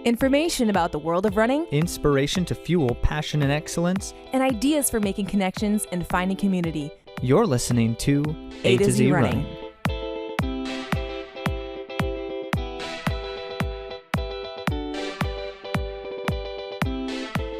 Information about the world of running, inspiration to fuel passion and excellence, and ideas for making connections and finding community. You're listening to A-to-Z Running.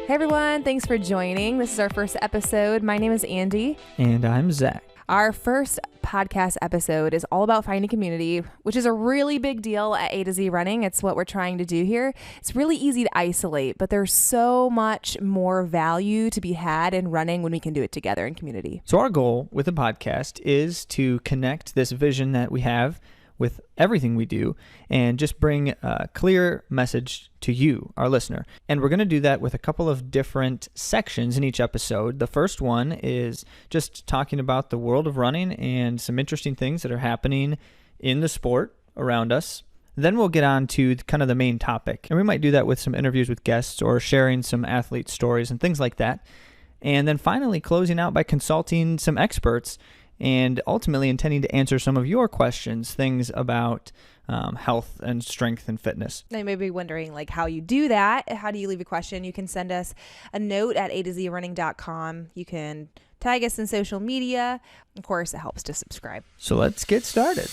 Hey everyone, thanks for joining. This is our first episode. My name is Andy. And I'm Zach. Our first podcast episode is all about finding community, which is a really big deal at A-to-Z Running. It's what we're trying to do here. It's really easy to isolate, but there's so much more value to be had in running when we can do it together in community. So our goal with the podcast is to connect this vision that we have with everything we do and just bring a clear message to you, our listener. And we're going to do that with a couple of different sections in each episode. The first one is just talking about the world of running and some interesting things that are happening in the sport around us. Then we'll get on to kind of the main topic. And we might do that with some interviews with guests or sharing some athlete stories and things like that. And then finally closing out by consulting some experts and ultimately intending to answer some of your questions, things about health and strength and fitness. They may be wondering how you do that. How do you leave a question? You can send us a note at AtoZrunning.com. You can tag us in social media. Of course, it helps to subscribe. So let's get started.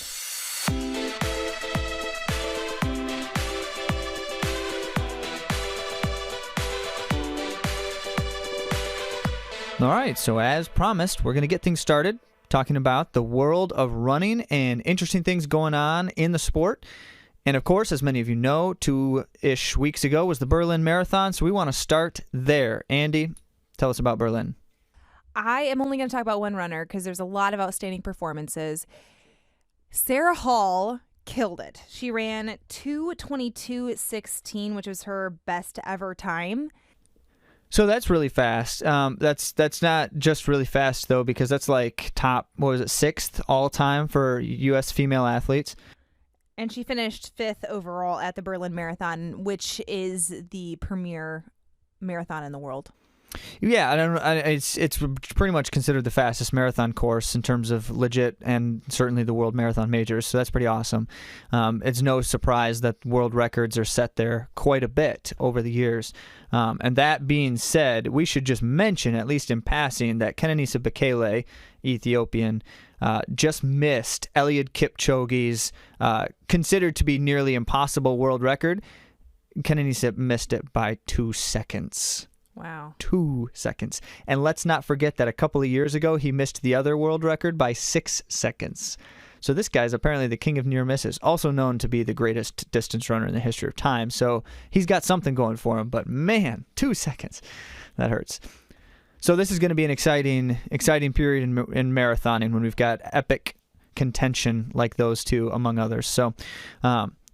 All right, so as promised, we're going to get things started talking about the world of running and interesting things going on in the sport. And of course, as many of you know, 2-ish weeks ago was the Berlin Marathon, so we want to start there. Andy, tell us about Berlin. I am only going to talk about one runner because there's a lot of outstanding performances. Sarah Hall killed it. She ran 2:22.16, which was her best ever time. So that's really fast. That's not just really fast, though, because that's like top, 6th all-time for U.S. female athletes. And she finished 5th overall at the Berlin Marathon, which is the premier marathon in the world. Yeah, it's pretty much considered the fastest marathon course in terms of legit and certainly the World Marathon Majors, so that's pretty awesome. It's no surprise that world records are set there quite a bit over the years. And that being said, we should just mention, at least in passing, that Kenenisa Bekele, Ethiopian, just missed Eliud Kipchoge's considered to be nearly impossible world record. Kenenisa missed it by 2 seconds. Wow. 2 seconds. And let's not forget that a couple of years ago, he missed the other world record by 6 seconds. So this guy's apparently the king of near misses, also known to be the greatest distance runner in the history of time. So he's got something going for him, but man, 2 seconds. That hurts. So this is going to be an exciting period in marathoning when we've got epic contention like those two, among others. So,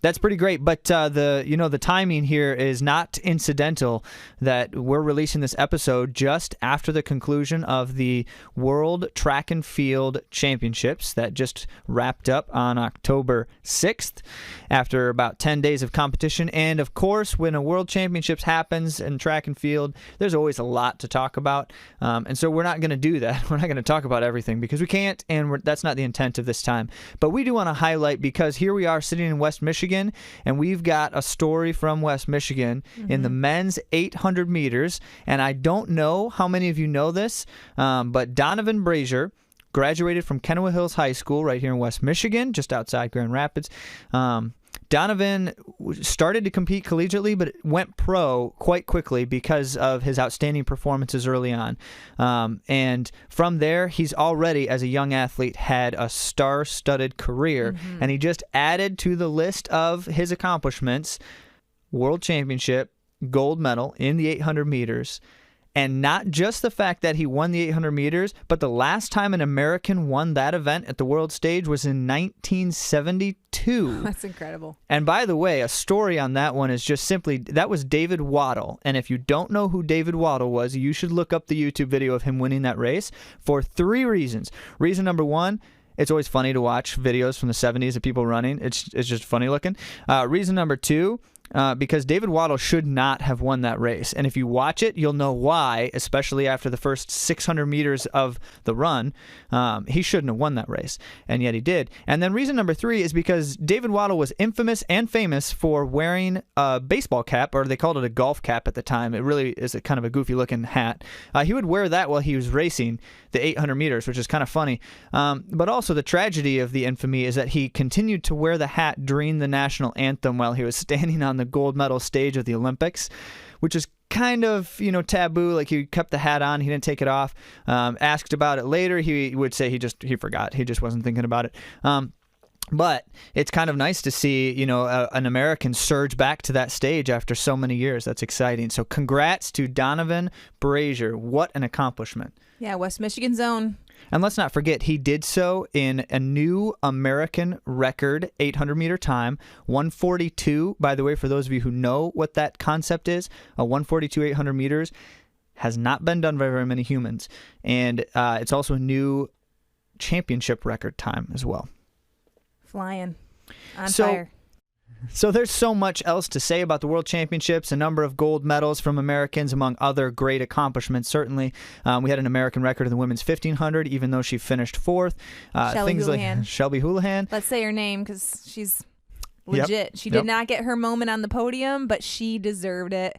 that's pretty great, but the timing here is not incidental that we're releasing this episode just after the conclusion of the World Track and Field Championships that just wrapped up on October 6th after about 10 days of competition. And of course, when a World Championships happens in track and field, there's always a lot to talk about. And so we're not going to do that. We're not going to talk about everything because we can't, and that's not the intent of this time. But we do want to highlight, because here we are sitting in West Michigan, and we've got a story from West Michigan in the men's 800 meters. And I don't know how many of you know this, but Donovan Brazier graduated from Kennewick Hills High School right here in West Michigan, just outside Grand Rapids. Donovan started to compete collegiately, but went pro quite quickly because of his outstanding performances early on. And from there, he's already, as a young athlete, had a star-studded career. And he just added to the list of his accomplishments, World Championship, gold medal in the 800 meters. And not just the fact that he won the 800 meters, but the last time an American won that event at the world stage was in 1972. That's incredible. And by the way, a story on that one is just simply, that was David Waddle. And if you don't know who David Waddle was, you should look up the YouTube video of him winning that race for 3 reasons. Reason number 1, it's always funny to watch videos from the 70s of people running. It's just funny looking. Reason number 2, because David Waddle should not have won that race. And if you watch it, you'll know why, especially after the first 600 meters of the run. He shouldn't have won that race, and yet he did. And then reason number 3 is because David Waddle was infamous and famous for wearing a baseball cap, or they called it a golf cap at the time. It really is a kind of a goofy looking hat. He would wear that while he was racing the 800 meters, which is kind of funny. But also the tragedy of the infamy is that he continued to wear the hat during the national anthem while he was standing on the gold medal stage of the Olympics, which is kind of, taboo. Like, he kept the hat on, he didn't take it off. Asked about it later, he would say he forgot. He just wasn't thinking about it. But it's kind of nice to see, an American surge back to that stage after so many years. That's exciting. So congrats to Donovan Brazier. What an accomplishment. Yeah, West Michigan's own. And let's not forget, he did so in a new American record 800-meter time, 1:42. By the way, for those of you who know what that concept is, a 1:42 800 meters has not been done by very many humans. And it's also a new championship record time as well. Flying. On fire. So there's so much else to say about the World Championships, a number of gold medals from Americans, among other great accomplishments, certainly. We had an American record in the women's 1500, even though she finished 4th. Shelby Houlihan. Like Shelby Houlihan. Let's say her name because she's legit. Yep. She did not get her moment on the podium, but she deserved it.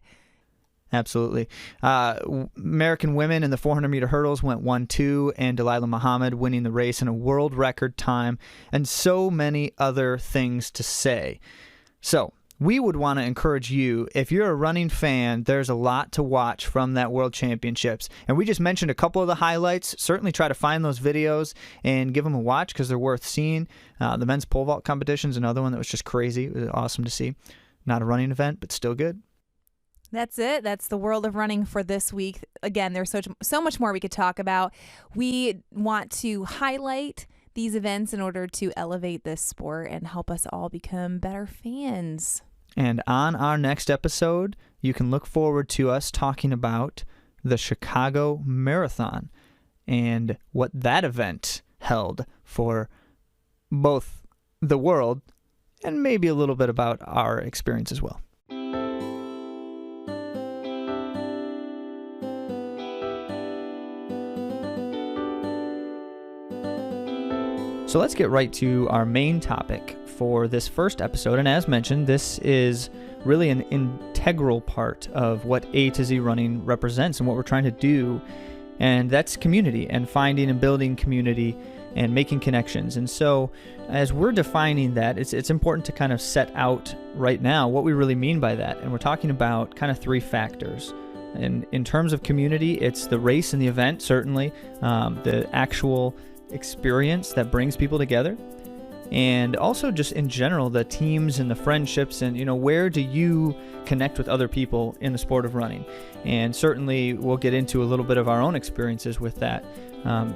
Absolutely. American women in the 400-meter hurdles went 1-2, and Delilah Muhammad winning the race in a world record time, and so many other things to say. So we would want to encourage you, if you're a running fan, there's a lot to watch from that World Championships. And we just mentioned a couple of the highlights. Certainly try to find those videos and give them a watch because they're worth seeing. The men's pole vault competition is another one that was just crazy. It was awesome to see. Not a running event, but still good. That's it. That's the world of running for this week. Again, there's so much more we could talk about. We want to highlight these events in order to elevate this sport and help us all become better fans. And on our next episode, you can look forward to us talking about the Chicago Marathon and what that event held for both the world and maybe a little bit about our experience as well. So let's get right to our main topic for this first episode. And as mentioned, this is really an integral part of what AtoZrunning represents and what we're trying to do. And that's community and finding and building community and making connections. And so as we're defining that, it's important to kind of set out right now what we really mean by that. And we're talking about kind of 3 factors. And in terms of community, it's the race and the event, certainly, the actual experience that brings people together, and also just in general the teams and the friendships and where do you connect with other people in the sport of running. And certainly we'll get into a little bit of our own experiences with that.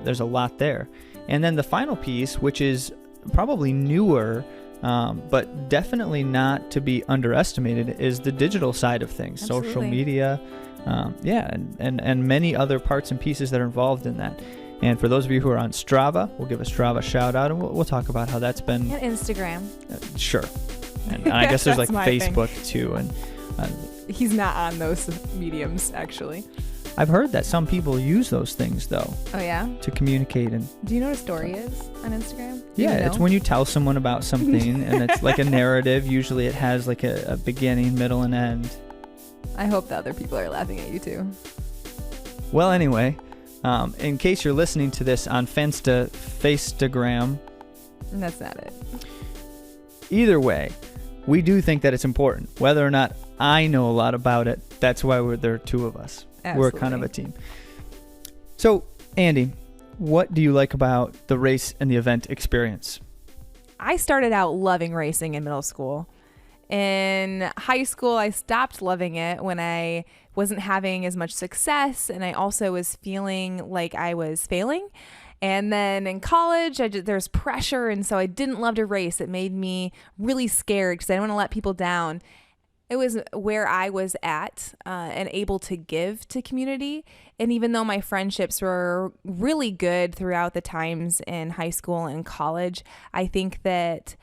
There's a lot there. And then the final piece, which is probably newer but definitely not to be underestimated, is the digital side of things. Absolutely. Social media, and many other parts and pieces that are involved in that. And for those of you who are on Strava, we'll give a Strava shout out, and we'll talk about how that's been. And Instagram. Sure. And I guess there's like Facebook too. And he's not on those mediums, actually. I've heard that some people use those things though. Oh yeah. To communicate. And do you know what a story is on Instagram? Yeah, it's when you tell someone about something, and it's like a narrative. Usually, it has like a beginning, middle, and end. I hope that other people are laughing at you too. Well, anyway. In case you're listening to this on Faceagram. That's not it. Either way, we do think that it's important. Whether or not I know a lot about it, that's why there are 2 of us. Absolutely. We're kind of a team. So, Andy, what do you like about the race and the event experience? I started out loving racing in middle school. In high school, I stopped loving it when I wasn't having as much success, and I also was feeling like I was failing. And then in college, there's pressure, and so I didn't love to race. It made me really scared because I didn't want to let people down. It was where I was at and able to give to community. And even though my friendships were really good throughout the times in high school and college, I think that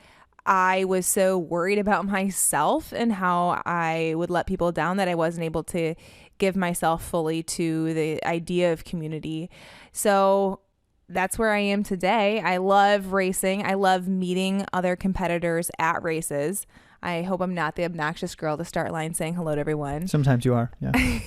I was so worried about myself and how I would let people down that I wasn't able to give myself fully to the idea of community. So that's where I am today. I love racing. I love meeting other competitors at races. I hope I'm not the obnoxious girl to start line saying hello to everyone. Sometimes you are, yeah.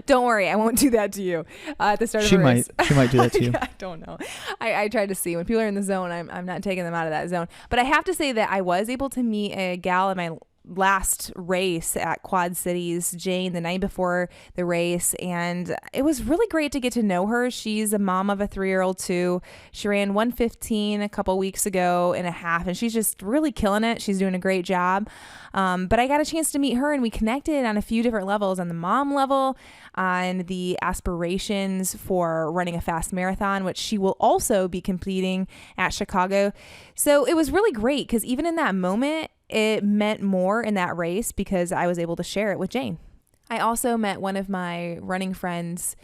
Don't worry, I won't do that to you at the start of a race. She might do that to you. I don't know. I try to see when people are in the zone, I'm not taking them out of that zone. But I have to say that I was able to meet a gal in my last race at Quad Cities, Jane, the night before the race, and it was really great to get to know her. She's a mom of a 3-year-old too. She ran 1:15 a couple weeks ago and a half, and she's just really killing it. She's doing a great job. But I got a chance to meet her, and we connected on a few different levels, on the mom level, on the aspirations for running a fast marathon, which she will also be completing at Chicago. So it was really great because even in that moment, it meant more in that race because I was able to share it with Jane. I also met one of my running friends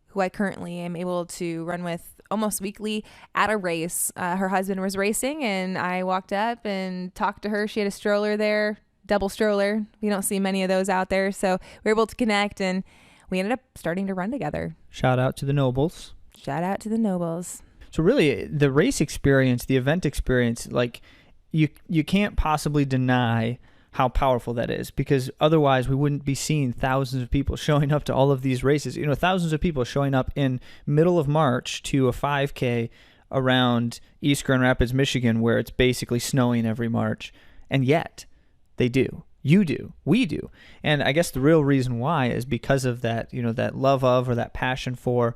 who I currently am able to run with almost weekly at a race. Her husband was racing, and I walked up and talked to her. She had a stroller there, double stroller. We don't see many of those out there. So we were able to connect, and we ended up starting to run together. Shout out to the Nobles. Shout out to the Nobles. So really, the race experience, the event experience, like you can't possibly deny how powerful that is, because otherwise we wouldn't be seeing thousands of people showing up to all of these races. You know, thousands of people showing up in middle of March to a 5K around East Grand Rapids, Michigan, where it's basically snowing every March. And yet they do. You do. We do. And I guess the real reason why is because of that, you know, that love of, or that passion for,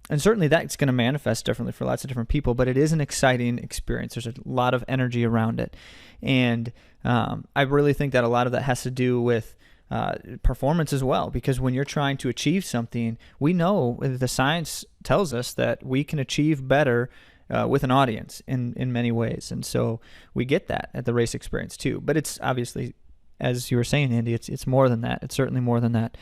and certainly that's going to manifest differently for lots of different people, but it is an exciting experience. There's a lot of energy around it. And I really think that a lot of that has to do with performance as well, because when you're trying to achieve something, we know the science tells us that we can achieve better with an audience in many ways. And so we get that at the race experience too. But it's obviously, as you were saying, Andy, it's more than that. It's certainly more than that.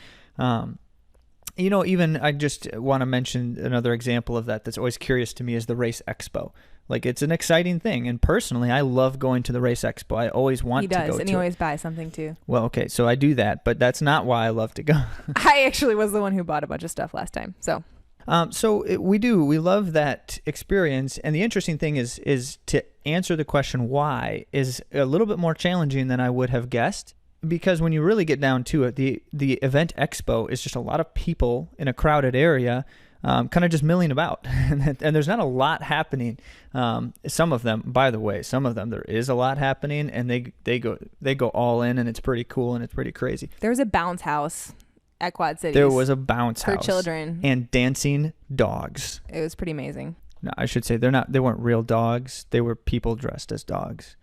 You know, even I just want to mention another example of that that's always curious to me is the Race Expo. Like, it's an exciting thing. And personally, I love going to the Race Expo. I always want to go to it. He does, and he always buys something too. Well, okay, so I do that, but that's not why I love to go. I actually was the one who bought a bunch of stuff last time, so. We love that experience. And the interesting thing is to answer the question why is a little bit more challenging than I would have guessed. Because when you really get down to it, the event expo is just a lot of people in a crowded area, kind of just milling about, and there's not a lot happening. Some of them, by the way, there is a lot happening, and they go all in, and it's pretty cool and it's pretty crazy. There was a bounce house at Quad Cities. There was a bounce house for children and dancing dogs. It was pretty amazing. No, I should say they weren't real dogs. They were people dressed as dogs,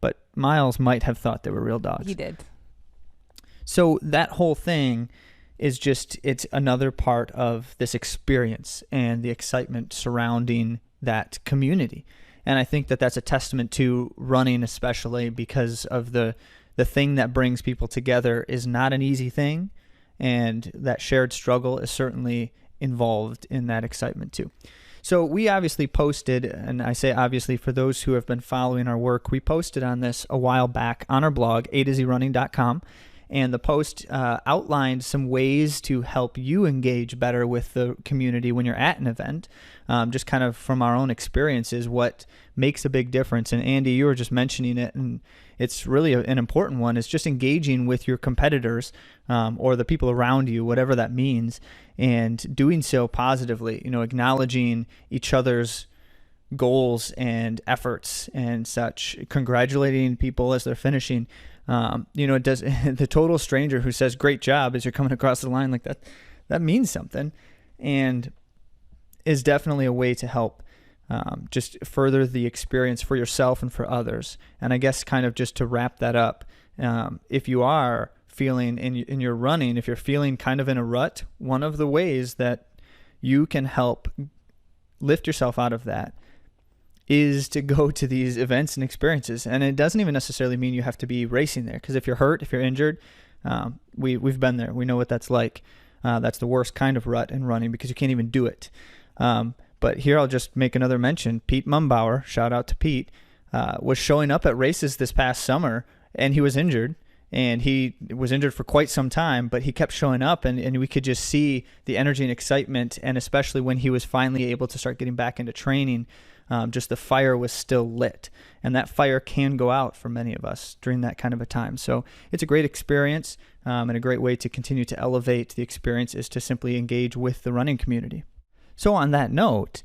but Miles might have thought they were real dogs. He did. So that whole thing is it's another part of this experience and the excitement surrounding that community. And I think that that's a testament to running, especially because of the thing that brings people together is not an easy thing. And that shared struggle is certainly involved in that excitement too. So we obviously posted, and I say obviously for those who have been following our work, we posted on this a while back on our blog, AtoZrunning.com. And the post outlined some ways to help you engage better with the community when you're at an event, just kind of from our own experiences, what makes a big difference. And Andy, you were just mentioning it, and it's really an important one, is just engaging with your competitors or the people around you, whatever that means, and doing so positively, you know, acknowledging each other's goals and efforts and such, congratulating people as they're finishing. It does. The total stranger who says "great job" as you're coming across the line like that means something, and is definitely a way to help just further the experience for yourself and for others. And I guess kind of just to wrap that up, if you are feeling in your running, if you're feeling kind of in a rut, one of the ways that you can help lift yourself out of that is to go to these events and experiences. And it doesn't even necessarily mean you have to be racing there, because if you're hurt, if you're injured, we've been there. We know what that's like. That's the worst kind of rut in running, because you can't even do it. But here I'll just make another mention. Pete Mumbauer, shout out to Pete, was showing up at races this past summer, and he was injured. And he was injured for quite some time, but he kept showing up, and we could just see the energy and excitement. And especially when he was finally able to start getting back into training, just the fire was still lit. And that fire can go out for many of us during that kind of a time. So it's a great experience, and a great way to continue to elevate the experience is to simply engage with the running community. So on that note,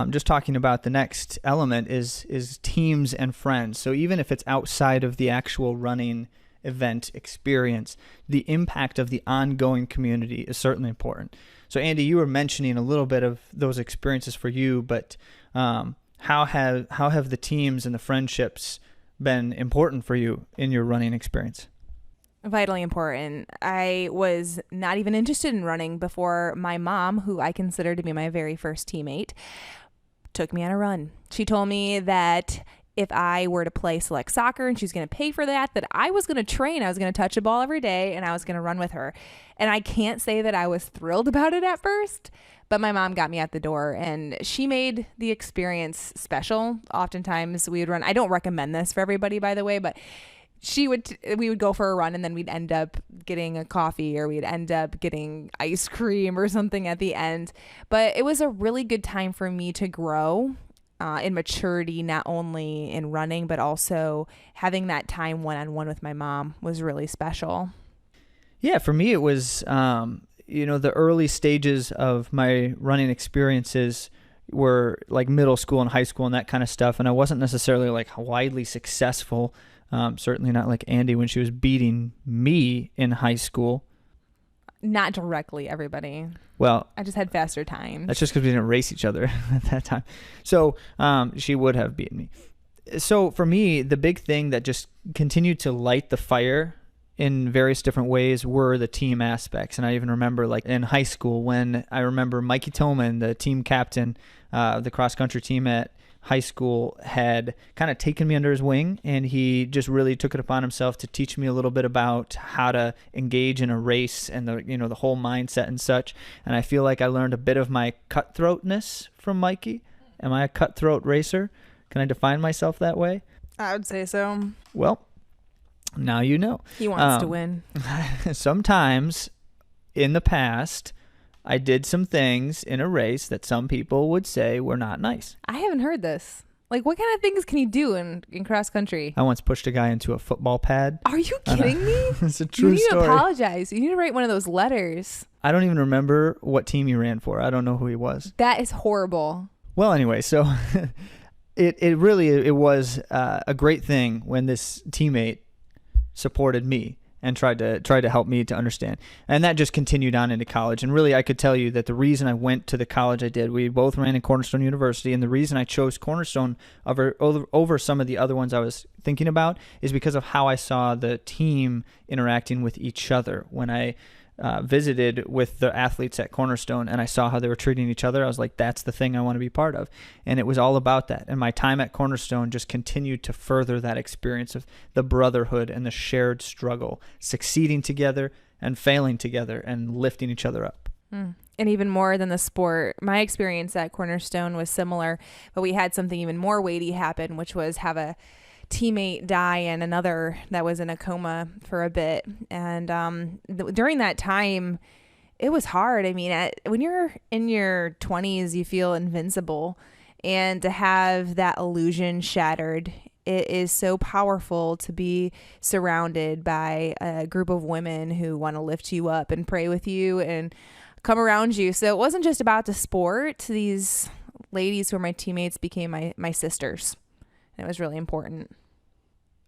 just talking about the next element is teams and friends. So even if it's outside of the actual running event experience, the impact of the ongoing community is certainly important. So Andy, you were mentioning a little bit of those experiences for you, but how have the teams and the friendships been important for you in your running experience? Vitally important. I was not even interested in running before my mom, who I consider to be my very first teammate, took me on a run. She told me that if I were to play select soccer and she's going to pay for that I was going to train. I was going to touch a ball every day and I was going to run with her. And I can't say that I was thrilled about it at first, but my mom got me at the door and she made the experience special. Oftentimes we would run. I don't recommend this for everybody, by the way, but we would go for a run and then we'd end up getting a coffee or we'd end up getting ice cream or something at the end. But it was a really good time for me to grow in maturity, not only in running, but also having that time one-on-one with my mom was really special. Yeah, for me, it was, the early stages of my running experiences were like middle school and high school and that kind of stuff. And I wasn't necessarily like widely successful. Certainly not like Andy when she was beating me in high school. Not directly, everybody. Well, I just had faster times. That's just because we didn't race each other at that time. So she would have beaten me. So for me, the big thing that just continued to light the fire in various different ways were the team aspects. And I even remember like in high school when I remember Mikey Tillman, the team captain, the cross-country team at high school, had kind of taken me under his wing, and he just really took it upon himself to teach me a little bit about how to engage in a race and the whole mindset and such. And I feel like I learned a bit of my cutthroatness from Mikey. Am I a cutthroat racer? Can I define myself that way? I would say so. Well, now you know. He wants to win. Sometimes in the past, I did some things in a race that some people would say were not nice. I haven't heard this. Like, what kind of things can you do in cross country? I once pushed a guy into a football pad. Are you kidding me? It's a true story. You need to apologize. You need to write one of those letters. I don't even remember what team he ran for. I don't know who he was. That is horrible. Well, anyway, so it really was a great thing when this teammate supported me and tried to help me to understand. And that just continued on into college. And really, I could tell you that the reason I went to the college I did, we both ran in Cornerstone University, and the reason I chose Cornerstone over some of the other ones I was thinking about is because of how I saw the team interacting with each other. When I visited with the athletes at Cornerstone and I saw how they were treating each other, I was like, that's the thing I want to be part of. And it was all about that. And my time at Cornerstone just continued to further that experience of the brotherhood and the shared struggle, succeeding together and failing together and lifting each other up. And even more than the sport, my experience at Cornerstone was similar, but we had something even more weighty happen, which was have a teammate die and another that was in a coma for a bit. And during that time, it was hard. I mean, when you're in your 20s, you feel invincible. And to have that illusion shattered, it is so powerful to be surrounded by a group of women who want to lift you up and pray with you and come around you. So it wasn't just about the sport. These ladies who were my teammates became my sisters. And it was really important.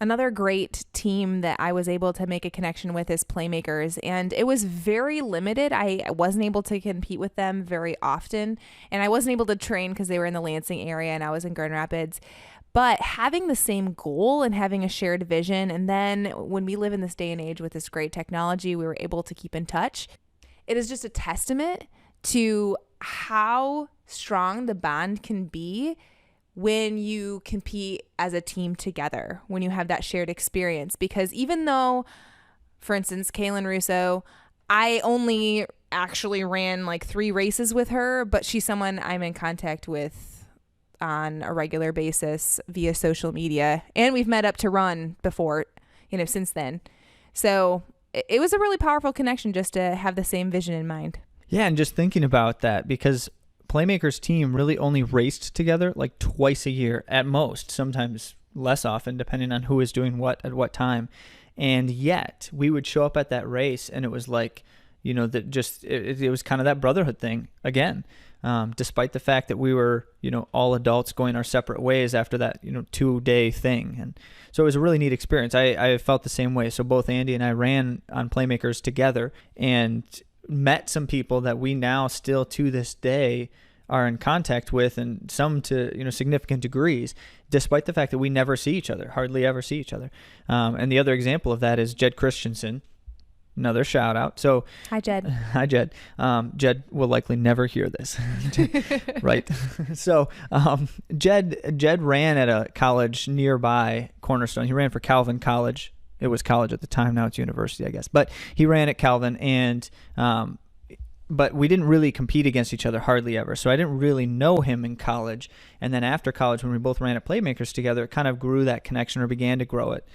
Another great team that I was able to make a connection with is Playmakers, and it was very limited. I wasn't able to compete with them very often, and I wasn't able to train because they were in the Lansing area and I was in Grand Rapids. But having the same goal and having a shared vision, and then when we live in this day and age with this great technology, we were able to keep in touch. It is just a testament to how strong the bond can be when you compete as a team together, when you have that shared experience. Because even though, for instance, Kaylin Russo, I only actually ran like 3 races with her, but she's someone I'm in contact with on a regular basis via social media, and we've met up to run before, since then. So it was a really powerful connection just to have the same vision in mind. Yeah, and just thinking about that, because Playmakers team really only raced together like twice a year at most, sometimes less often, depending on who is doing what at what time. And yet we would show up at that race, and it was like, it was kind of that brotherhood thing again. Despite the fact that we were, all adults going our separate ways after that, 2-day thing. And so it was a really neat experience. I felt the same way. So both Andy and I ran on Playmakers together and met some people that we now still to this day are in contact with, and some to, significant degrees, despite the fact that we never see each other, hardly ever see each other. And the other example of that is Jed Christensen. Another shout out. So hi, Jed. Hi, Jed. Jed will likely never hear this, right? So Jed ran at a college nearby, Cornerstone. He ran for Calvin College. It was college at the time. Now it's university, I guess. But he ran at Calvin, and but we didn't really compete against each other hardly ever. So I didn't really know him in college. And then after college, when we both ran at Playmakers together, it kind of grew that connection, or began to grow it.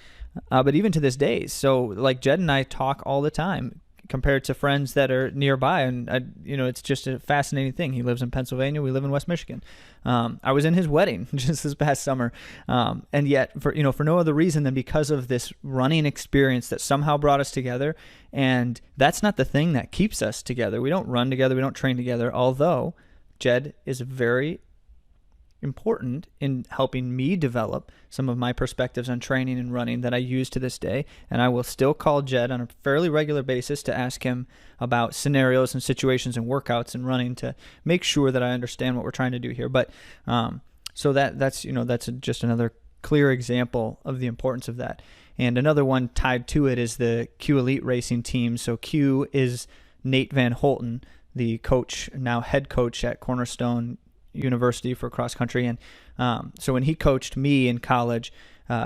But even to this day, so like Jed and I talk all the time compared to friends that are nearby. And, it's just a fascinating thing. He lives in Pennsylvania. We live in West Michigan. I was in his wedding just this past summer. And yet for no other reason than because of this running experience that somehow brought us together. And that's not the thing that keeps us together. We don't run together. We don't train together. Although Jed is very important in helping me develop some of my perspectives on training and running that I use to this day. And I will still call Jed on a fairly regular basis to ask him about scenarios and situations and workouts and running to make sure that I understand what we're trying to do here. But so that's just another clear example of the importance of that. And another one tied to it is the Q Elite Racing team. So Q is Nate Van Holten, the coach, now head coach at Cornerstone University for cross country. And so when he coached me in college,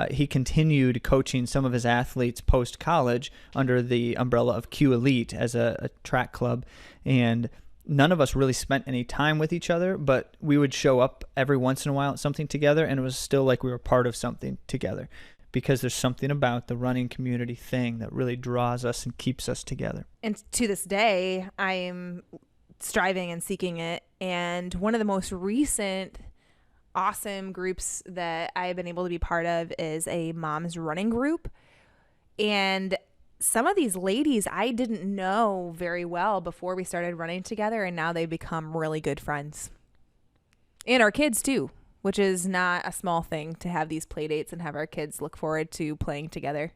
he continued coaching some of his athletes post college under the umbrella of Q Elite as a track club. And none of us really spent any time with each other, but we would show up every once in a while at something together, and it was still like we were part of something together, because there's something about the running community thing that really draws us and keeps us together. And to this day, I'm striving and seeking it. And one of the most recent awesome groups that I've been able to be part of is a mom's running group. And some of these ladies I didn't know very well before we started running together, and now they've become really good friends. And our kids too, which is not a small thing to have these play dates and have our kids look forward to playing together.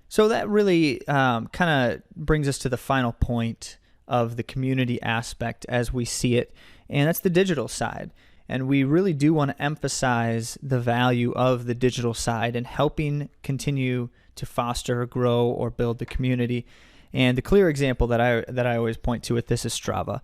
So that really kind of brings us to the final point of the community aspect as we see it, and that's the digital side. And we really do want to emphasize the value of the digital side and helping continue to foster, grow, or build the community. And the clear example that I always point to with this is Strava,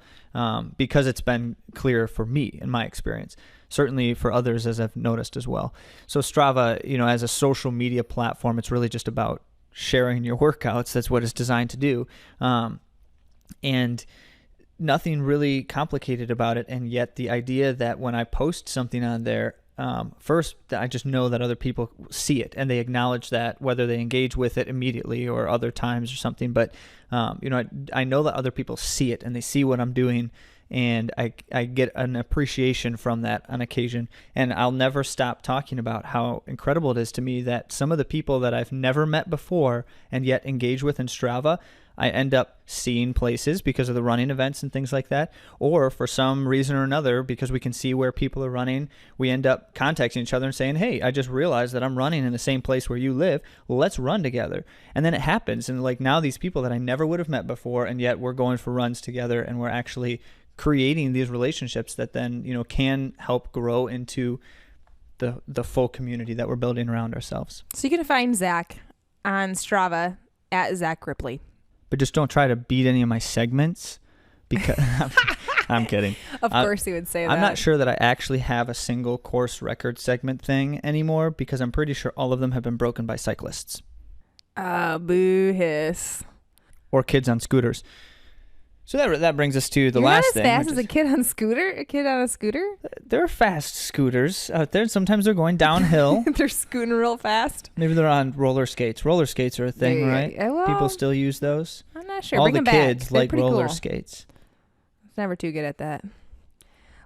because it's been clear for me in my experience, certainly for others as I've noticed as well. So Strava, as a social media platform, it's really just about sharing your workouts. That's what it's designed to do. And nothing really complicated about it. And yet the idea that when I post something on there, first, I just know that other people see it and they acknowledge that, whether they engage with it immediately or other times or something. But, I know that other people see it and they see what I'm doing, and I get an appreciation from that on occasion. And I'll never stop talking about how incredible it is to me that some of the people that I've never met before and yet engage with in Strava, I end up seeing places because of the running events and things like that, or for some reason or another, because we can see where people are running, we end up contacting each other and saying, hey, I just realized that I'm running in the same place where you live. Let's run together. And then it happens. And like now these people that I never would have met before, and yet we're going for runs together, and we're actually creating these relationships that then, can help grow into the full community that we're building around ourselves. So you can find Zach on Strava at Zach Ripley. But just don't try to beat any of my segments, because I'm kidding. Of course he would say that. I'm not sure that I actually have a single course record segment thing anymore, because I'm pretty sure all of them have been broken by cyclists. Boo hiss. Or kids on scooters. So that brings us to the You're last not as thing. fast as a kid on a scooter? There are fast scooters out there. Sometimes they're going downhill. They're scooting real fast. Maybe they're on roller skates. Roller skates are a thing, Yeah, right? well, People still use those. I'm not sure. All Bring the them back. kids They're like pretty roller cool. skates. Never too good at that.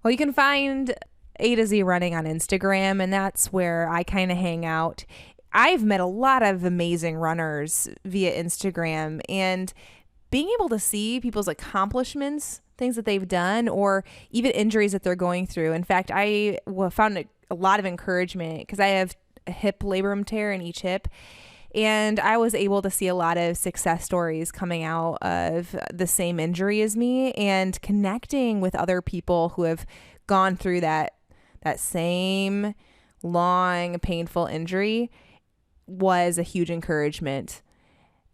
Well, you can find A to Z Running on Instagram, and that's where I kind of hang out. I've met a lot of amazing runners via Instagram, and being able to see people's accomplishments, things that they've done, or even injuries that they're going through. In fact, I found a lot of encouragement because I have a hip labrum tear in each hip. And I was able to see a lot of success stories coming out of the same injury as me, and connecting with other people who have gone through that same long, painful injury was a huge encouragement.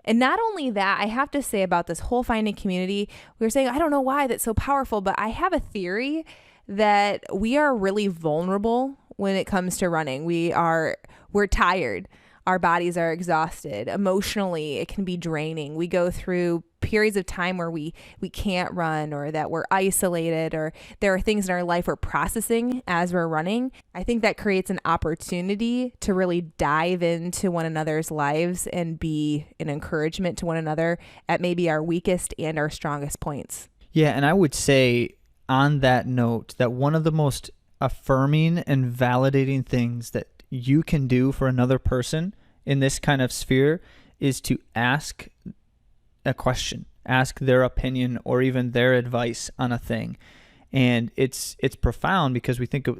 And not only that, I have to say about this whole finding community, we were saying, I don't know why that's so powerful, but I have a theory that we are really vulnerable when it comes to running. We're tired. Our bodies are exhausted. Emotionally, it can be draining. We go through periods of time where we can't run, or that we're isolated, or there are things in our life we're processing as we're running. I think that creates an opportunity to really dive into one another's lives and be an encouragement to one another at maybe our weakest and our strongest points. Yeah, and I would say on that note that one of the most affirming and validating things that you can do for another person in this kind of sphere is to ask a question, ask their opinion or even their advice on a thing. And it's profound because we think of,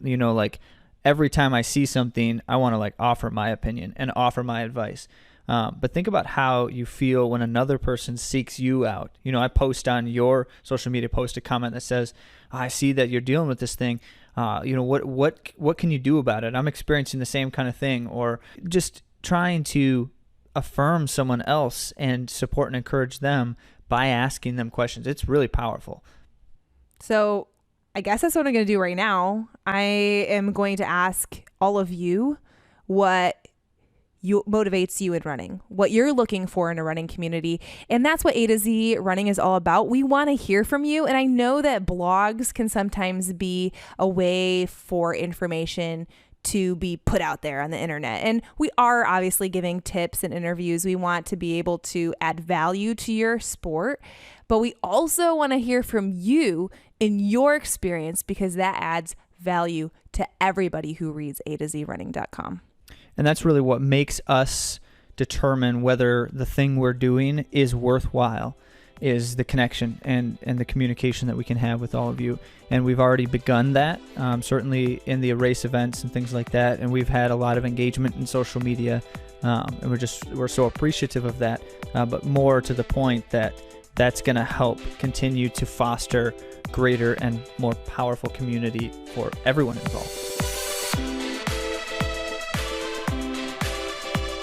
every time I see something, I want to offer my opinion and offer my advice. But think about how you feel when another person seeks you out. I post on your social media post a comment that says, I see that you're dealing with this thing. What can you do about it? I'm experiencing the same kind of thing. Or just trying to affirm someone else and support and encourage them by asking them questions. It's really powerful. So I guess that's what I'm going to do right now. I am going to ask all of you what motivates you in running, what you're looking for in a running community. And that's what A to Z Running is all about. We want to hear from you. And I know that blogs can sometimes be a way for information to be put out there on the internet. And we are obviously giving tips and interviews. We want to be able to add value to your sport, but we also want to hear from you in your experience, because that adds value to everybody who reads AtoZrunning.com. And that's really what makes us determine whether the thing we're doing is worthwhile, is the connection and the communication that we can have with all of you. And we've already begun that, certainly in the race events and things like that. And we've had a lot of engagement in social media, and we're so appreciative of that. But more to the point that's going to help continue to foster greater and more powerful community for everyone involved.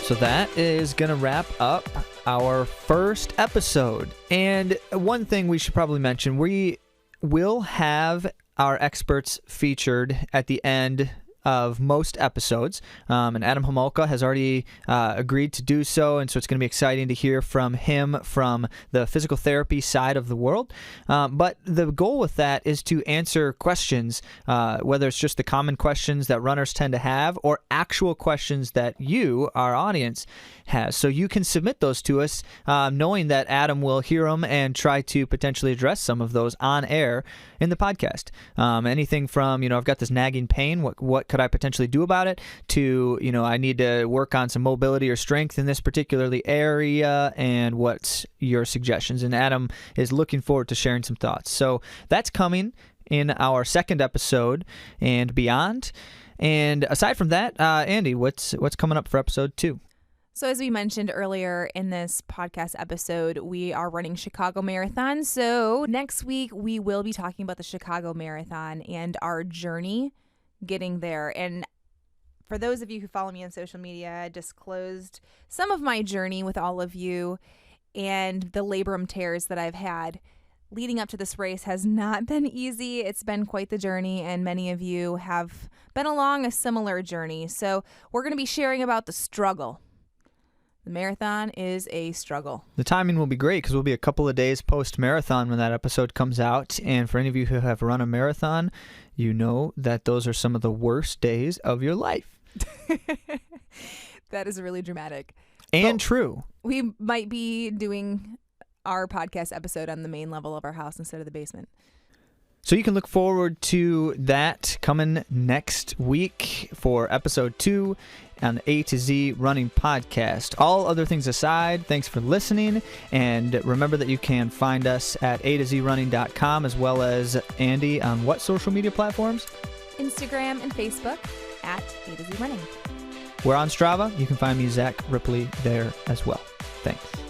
So that is going to wrap up our first episode. And one thing we should probably mention, we will have our experts featured at the end of most episodes. And Adam Homolka has already agreed to do so. And so it's going to be exciting to hear from him from the physical therapy side of the world. But the goal with that is to answer questions, whether it's just the common questions that runners tend to have or actual questions that you, our audience, has. So you can submit those to us, knowing that Adam will hear them and try to potentially address some of those on air in the podcast. Anything from, I've got this nagging pain, what could I potentially do about it, to, I need to work on some mobility or strength in this particular area, and what's your suggestions? And Adam is looking forward to sharing some thoughts. So that's coming in our second episode and beyond. And aside from that, Andy, what's coming up for episode 2? So as we mentioned earlier in this podcast episode, we are running Chicago Marathon. So next week we will be talking about the Chicago Marathon and our journey getting there. And for those of you who follow me on social media, I disclosed some of my journey with all of you, and the labrum tears that I've had leading up to this race has not been easy. It's been quite the journey, and many of you have been along a similar journey. So we're going to be sharing about the struggle The marathon is a struggle. The timing will be great because we'll be a couple of days post-marathon when that episode comes out. And for any of you who have run a marathon, you know that those are some of the worst days of your life. That is really dramatic. And true. We might be doing our podcast episode on the main level of our house instead of the basement. So you can look forward to that coming next week for episode 2 on the A to Z Running Podcast. All other things aside, thanks for listening. And remember that you can find us at AtoZrunning.com as well as Andy on what social media platforms? Instagram and Facebook at AtoZrunning. We're on Strava. You can find me, Zach Ripley, there as well. Thanks.